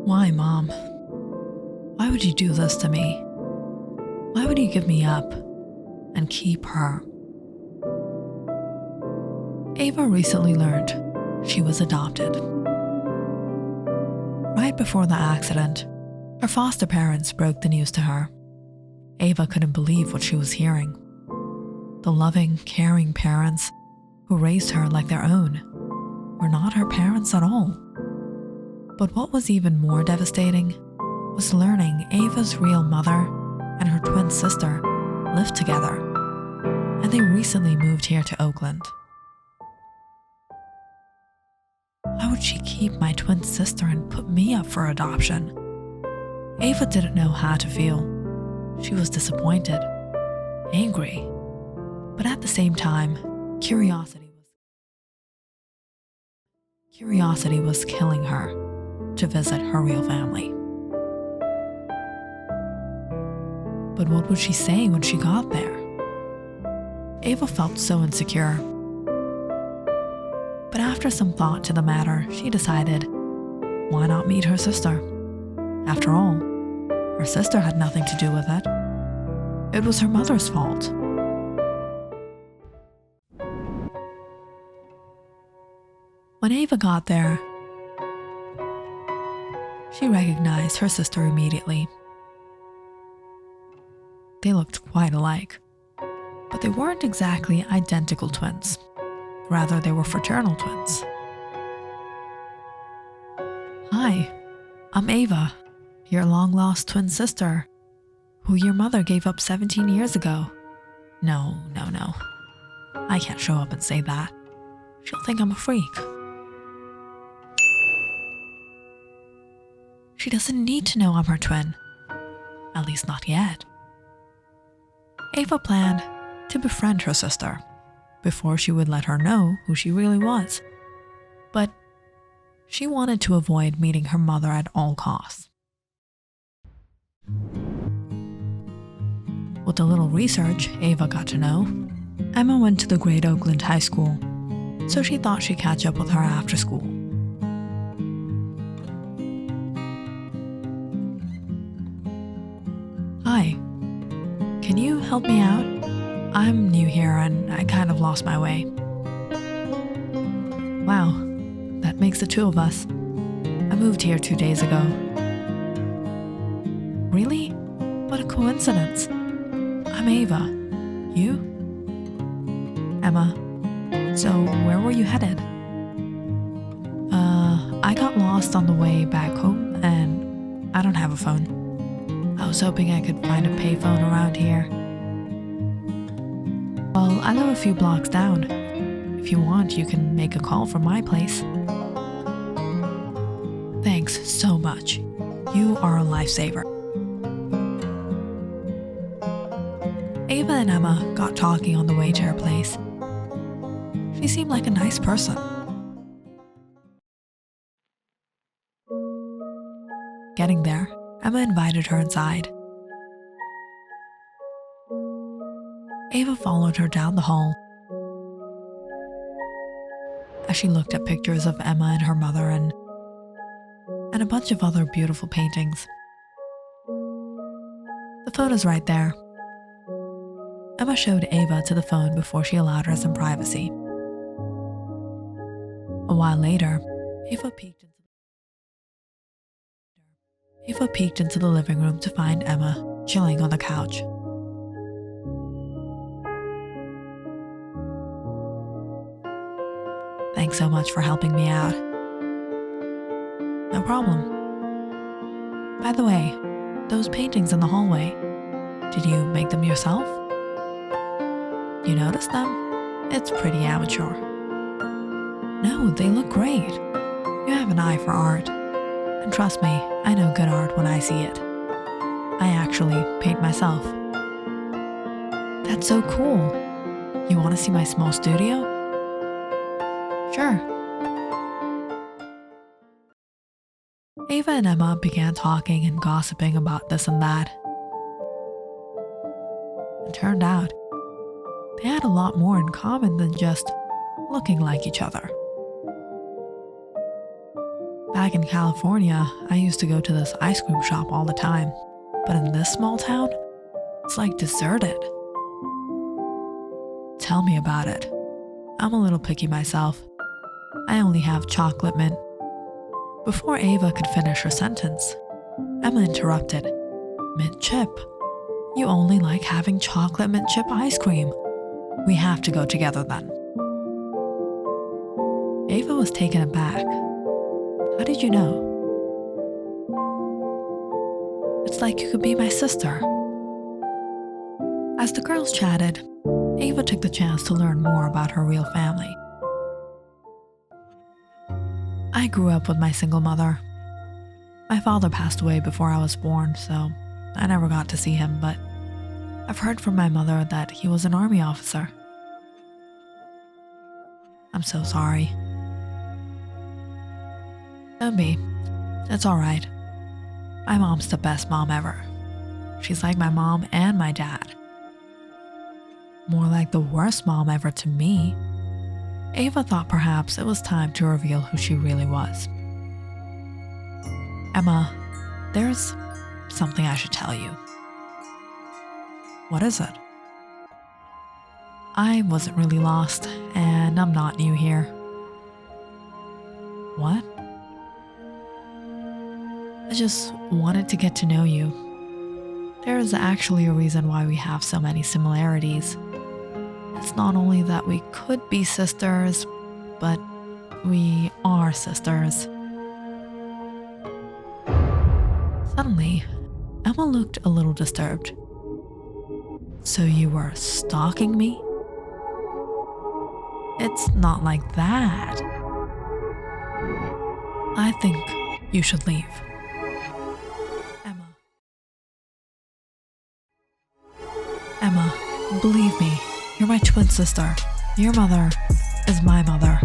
Why, Mom? Why would you do this to me? Why would you give me up and keep her? Ava recently learned she was adopted. Right before the accident, her foster parents broke the news to her. Ava couldn't believe what she was hearing. The loving, caring parents who raised her like their own were not her parents at all. But what was even more devastating was learning Ava's real mother and her twin sister lived together, and they recently moved here to Oakland. Why would she keep my twin sister and put me up for adoption? Ava didn't know how to feel. She was disappointed, angry, but at the same time, curiosity was killing her to visit her real family. But what would she say when she got there? Ava felt so insecure. But after some thought to the matter, she decided, why not meet her sister? After all, her sister had nothing to do with it. It was her mother's fault. When Ava got there, she recognized her sister immediately. They looked quite alike, but they weren't exactly identical twins. Rather, they were fraternal twins. Hi, I'm Ava, your long-lost twin sister, who your mother gave up 17 years ago. No. I can't show up and say that. She'll think I'm a freak. She doesn't need to know I'm her twin. At least not yet. Ava planned to befriend her sister before she would let her know who she really was. But she wanted to avoid meeting her mother at all costs. With a little research, Ava got to know Emma went to the Great Oakland High School, so she thought she'd catch up with her after school. Hi, can you help me out? I'm new here and I kind of lost my way. Wow, that makes the two of us. I moved here 2 days ago. Really? What a coincidence. I'm Ava. You? Emma. So where were you headed? I got lost on the way back home and I don't have a phone. I was hoping I could find a payphone around here. Well, I live a few blocks down. If you want, you can make a call from my place. Thanks so much. You are a lifesaver. Ava and Emma got talking on the way to her place. She seemed like a nice person. Getting there, Emma invited her inside. Ava followed her down the hall. As she looked at pictures of Emma and her mother and a bunch of other beautiful paintings. The photo's right there. Emma showed Ava to the phone before she allowed her some privacy. A while later, Ava peeked into the living room to find Emma chilling on the couch. Thanks so much for helping me out. No problem. By the way, those paintings in the hallway, did you make them yourself? You noticed them? It's pretty amateur. No, they look great. You have an eye for art. And trust me, I know good art when I see it. I actually paint myself. That's so cool. You want to see my small studio? Sure. Ava and Emma began talking and gossiping about this and that. It turned out they had a lot more in common than just looking like each other. Back in California, I used to go to this ice cream shop all the time. But in this small town, it's like deserted. Tell me about it. I'm a little picky myself. I only have chocolate mint. Before Ava could finish her sentence, Emma interrupted. Mint chip? You only like having chocolate mint chip ice cream. We have to go together then. Ava was taken aback. How did you know? It's like you could be my sister. As the girls chatted, Ava took the chance to learn more about her real family. I grew up with my single mother. My father passed away before I was born, so I never got to see him, but I've heard from my mother that he was an army officer. I'm so sorry. Don't be. It's alright. My mom's the best mom ever. She's like my mom and my dad. More like the worst mom ever to me. Ava thought perhaps it was time to reveal who she really was. Emma, there's something I should tell you. What is it? I wasn't really lost, and I'm not new here. What? I just wanted to get to know you. There is actually a reason why we have so many similarities. It's not only that we could be sisters, but we are sisters. Suddenly, Emma looked a little disturbed. So you were stalking me? It's not like that. I think you should leave. Emma, believe me, you're my twin sister. Your mother is my mother.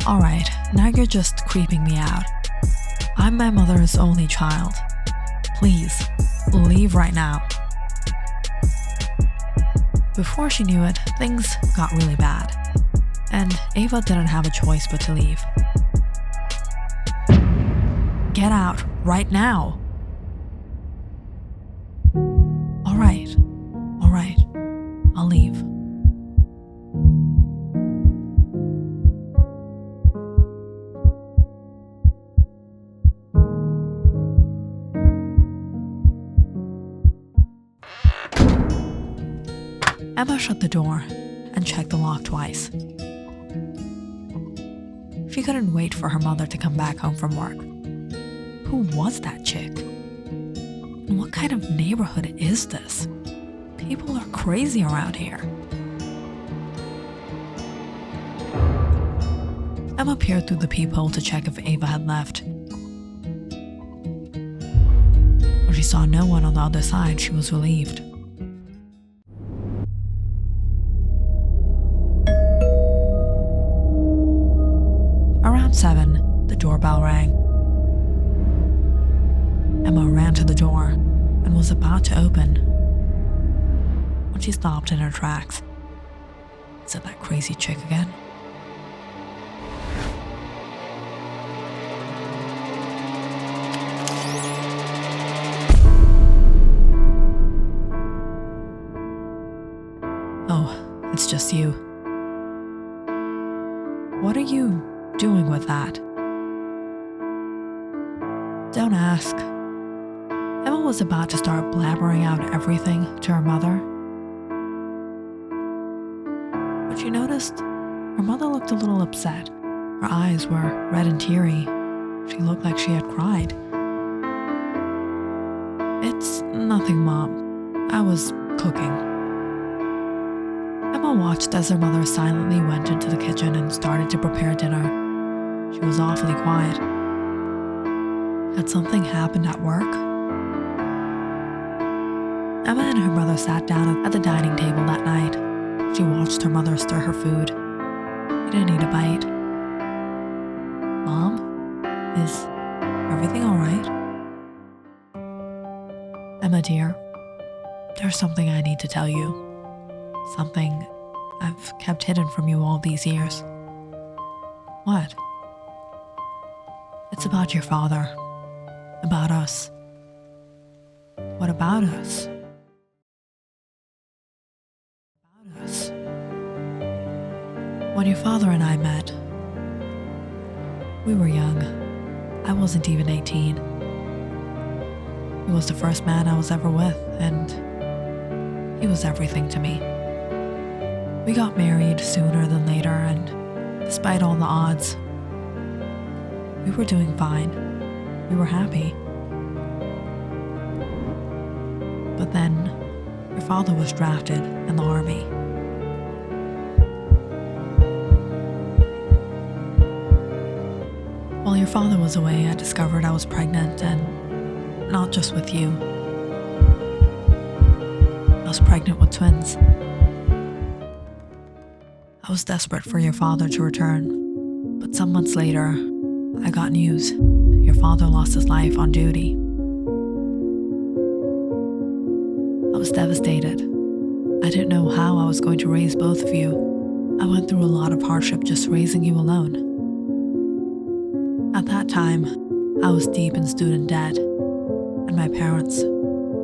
Alright, now you're just creeping me out. I'm my mother's only child. Please, leave right now. Before she knew it, things got really bad, and Ava didn't have a choice but to leave. Get out, right now! Alright, I'll leave. Emma shut the door and checked the lock twice. She couldn't wait for her mother to come back home from work. Who was that chick? And what kind of neighborhood is this? People are crazy around here. Emma peered through the peephole to check if Ava had left. When she saw no one on the other side, she was relieved. Around 7, the doorbell rang. Emma ran to the door and was about to open when she stopped in her tracks. Is it that crazy chick again? Oh, it's just you. What are you doing with that? Don't ask. Emma was about to start blabbering out everything to her mother, but she noticed her mother looked a little upset. Her eyes were red and teary. She looked like she had cried. It's nothing, Mom. I was cooking. Emma watched as her mother silently went into the kitchen and started to prepare dinner. She was awfully quiet. Had something happened at work? Emma and her mother sat down at the dining table that night. She watched her mother stir her food. She didn't eat a bite. Mom, is everything all right? Emma dear, there's something I need to tell you. Something I've kept hidden from you all these years. What? It's about your father. About us. What about us? About us. When your father and I met, we were young. I wasn't even 18. He was the first man I was ever with, and he was everything to me. We got married sooner than later, and despite all the odds, we were doing fine. We were happy. But then, your father was drafted in the army. While your father was away, I discovered I was pregnant, and not just with you. I was pregnant with twins. I was desperate for your father to return, but some months later, I got news. Your father lost his life on duty. I was devastated. I didn't know how I was going to raise both of you. I went through a lot of hardship just raising you alone. At that time, I was deep in student debt, and my parents,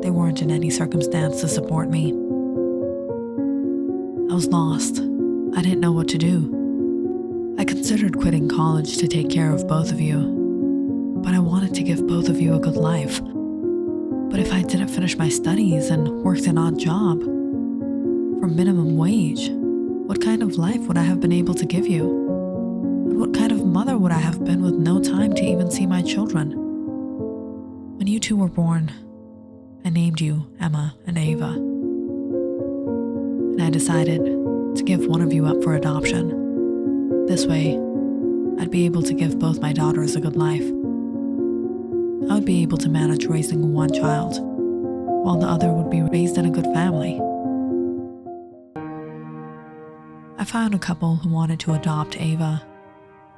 they weren't in any circumstance to support me. I was lost. I didn't know what to do. I considered quitting college to take care of both of you, but I wanted to give both of you a good life. But if I didn't finish my studies and worked an odd job for minimum wage, what kind of life would I have been able to give you? And what kind of mother would I have been with no time to even see my children? When you two were born, I named you Emma and Ava. And I decided to give one of you up for adoption. This way, I'd be able to give both my daughters a good life. I would be able to manage raising one child, while the other would be raised in a good family. I found a couple who wanted to adopt Ava.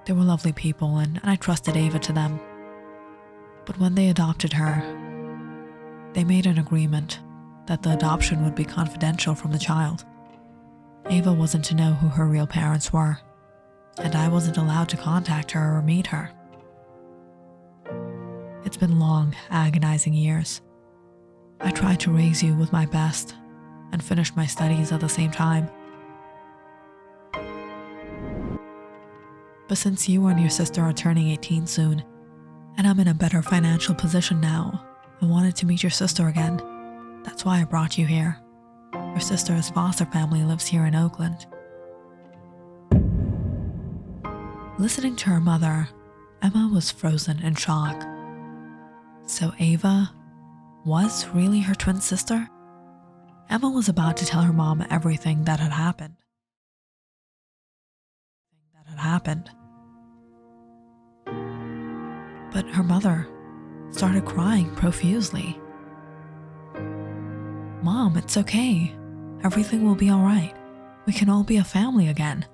They were lovely people, and I trusted Ava to them. But when they adopted her, they made an agreement that the adoption would be confidential from the child. Ava wasn't to know who her real parents were, and I wasn't allowed to contact her or meet her. It's been long, agonizing years. I tried to raise you with my best and finish my studies at the same time. But since you and your sister are turning 18 soon, and I'm in a better financial position now, I wanted to meet your sister again. That's why I brought you here. Your sister's foster family lives here in Oakland. Listening to her mother, Emma was frozen in shock. So Ava was really her twin sister? Emma was about to tell her mom everything that had happened. But her mother started crying profusely. Mom, it's okay. Everything will be all right. We can all be a family again.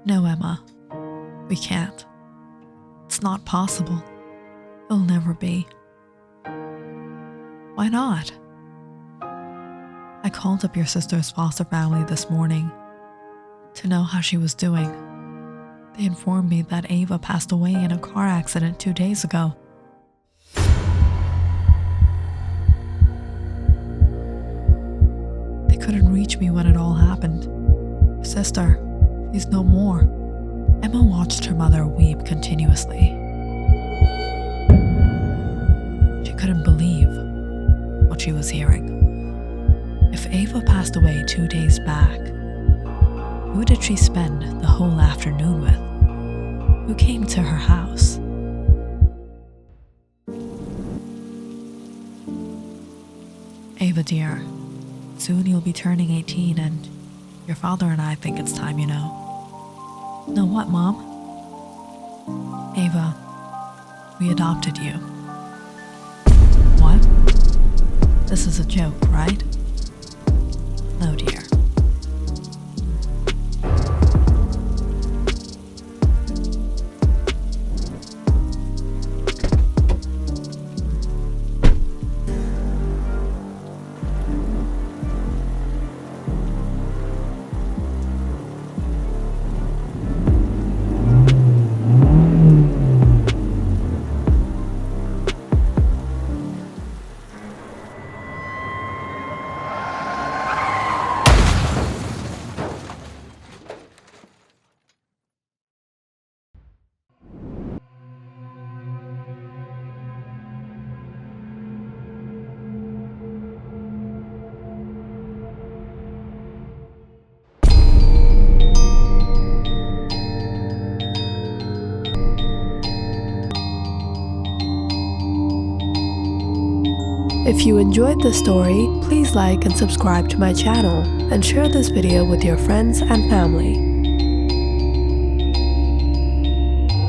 No, Emma, we can't. It's not possible. It'll never be. Why not? I called up your sister's foster family this morning to know how she was doing. They informed me that Ava passed away in a car accident 2 days ago. They couldn't reach me when it all happened. Your sister, she's no more. Emma watched her mother weep continuously. She couldn't believe what she was hearing. If Ava passed away 2 days back, who did she spend the whole afternoon with? Who came to her house? Ava dear, soon you'll be turning 18 and your father and I think it's time, you know. Know what, Mom? Ava, we adopted you. What? This is a joke, right? No, dear. If you enjoyed this story, please like and subscribe to my channel and share this video with your friends and family.